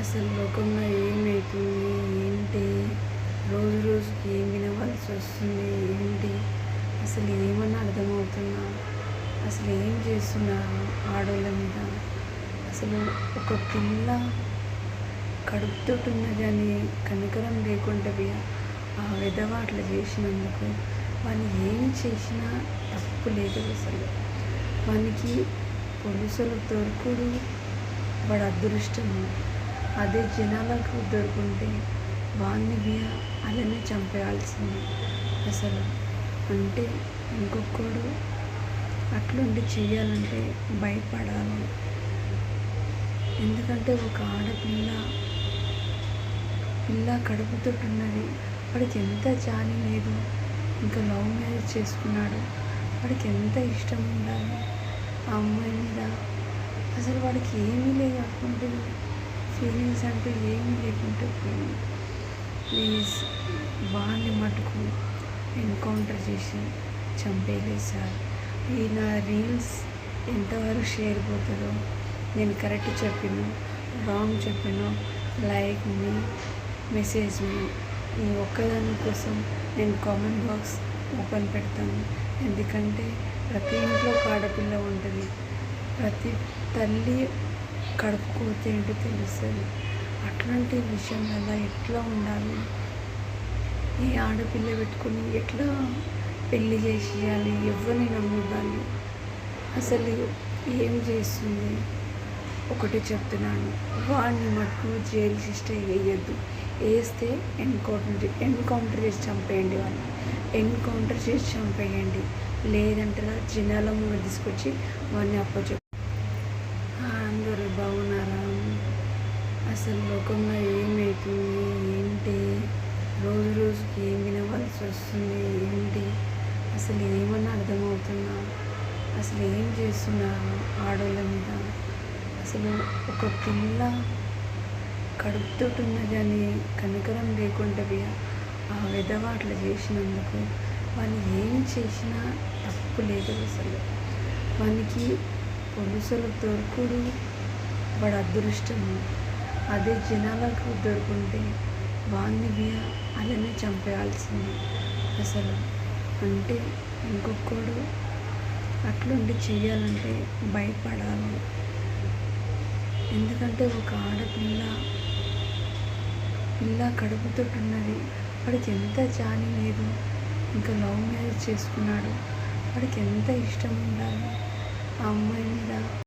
అసలు లోకంలో ఏమైతుంది ఏంటి, రోజు రోజుకి ఏం వినవలసి వస్తుంది ఏంటి, అసలు ఏమన్నా అర్థమవుతుందా? అసలు ఏం చేస్తున్నారు ఆడోళ్ళ మీద? అసలు ఒక పిల్ల కడుపుతోటి ఉన్నది అని కనికరం లేకుండా ఆ విధవ అట్లా చేసినందుకు వాళ్ళు ఏం చేసినా తప్పు లేదు. అసలు వానికి పోలీసులకు దొరకడు, వాడు అదృష్టము. అదే జనాలకు దొరుకుంటే వాడిని అలానే చంపేయాల్సింది. అసలు అంటే ఇంకొకడు అట్లుండి చెయ్యాలంటే భయపడాలి. ఎందుకంటే ఒక ఆడపిల్ల కడుపుతో ఉన్నది, వాడికి ఎంత జాలి లేదు. ఇంకా లవ్ మ్యారేజ్ చేసుకున్నాడు, వాడికి ఎంత ఇష్టం ఉండాలి ఆ అమ్మాయి మీద. అసలు వాడికి ఏమీ లేకుంటే ఫీలింగ్స్ అంటూ ఏమీ లేకుంటే పోయింది. ప్లీజ్ వాడిని మటుకు ఎన్కౌంటర్ చేసి చంపేయలేదు సార్. ఈ నా రీల్స్ ఎంతవరకు షేర్ పోతుందో, నేను కరెక్ట్ చెప్పిన రాంగ్ చెప్పిన లైక్ మీ మెసేజ్ మీ ఈ ఒక్కదాని కోసం నేను కామెంట్ బాక్స్ ఓపెన్ పెడతాను. ఎందుకంటే ప్రతి ఇంట్లో ఒక ఆడపిల్ల ఉంటుంది. ప్రతి తల్లి కడుపుకోతే ఏంటో తెలుస్తుంది. అట్లాంటి విషయం వల్ల ఎట్లా ఉండాలి, ఈ ఆడపిల్ల పెట్టుకుని ఎట్లా పెళ్ళి చేసేయాలి, ఎవరిని నమ్ముదాలి, అసలు ఏం చేస్తుంది? ఒకటి చెప్తున్నాను, వాడిని మటుకు జైలు శిక్ష వేయద్దు. వేస్తే ఎన్కౌంటర్ చేసి చంపేయండి, వాళ్ళు ఎన్కౌంటర్ చేసి చంపేయండి. లేదంటే జనాల ముందు తీసుకొచ్చి వాడిని అప్పచెప్పు. అందరూ బాగున్నారా? అసలు లోకంలో ఏమవుతుంది ఏంటి, రోజు రోజుకి ఏం వినవలసి వస్తుంది ఏంటి, అసలు ఏమన్నా అర్థమవుతుందా? అసలు ఏం చేస్తున్నారు ఆడోళ్ళ మీద? అసలు ఒక పిల్ల కడుపుతోటి ఉన్నది అని కనికరం లేకుండా ఆ విధవ అట్లా చేసినందుకు వాళ్ళు ఏం చేసినా తప్పు లేదు. అసలు వానికి పోలీసులకు దొరకడు, వాడు అదృష్టము. అదే జనాలకు దొరుకుంటే వాడిని అలానే చంపేయాల్సింది. అసలు అంటే ఇంకొకడు అట్లుండి చెయ్యాలంటే భయపడాలి. ఎందుకంటే ఒక ఆడపిల్ల కడుపుతో ఉన్నది, వాడికి ఎంత జాలి లేదు. ఇంకా లవ్ మ్యారేజ్ చేసుకున్నాడు, వాడికి ఎంత ఇష్టం ఉండాలి ఆ అమ్మాయి మీద.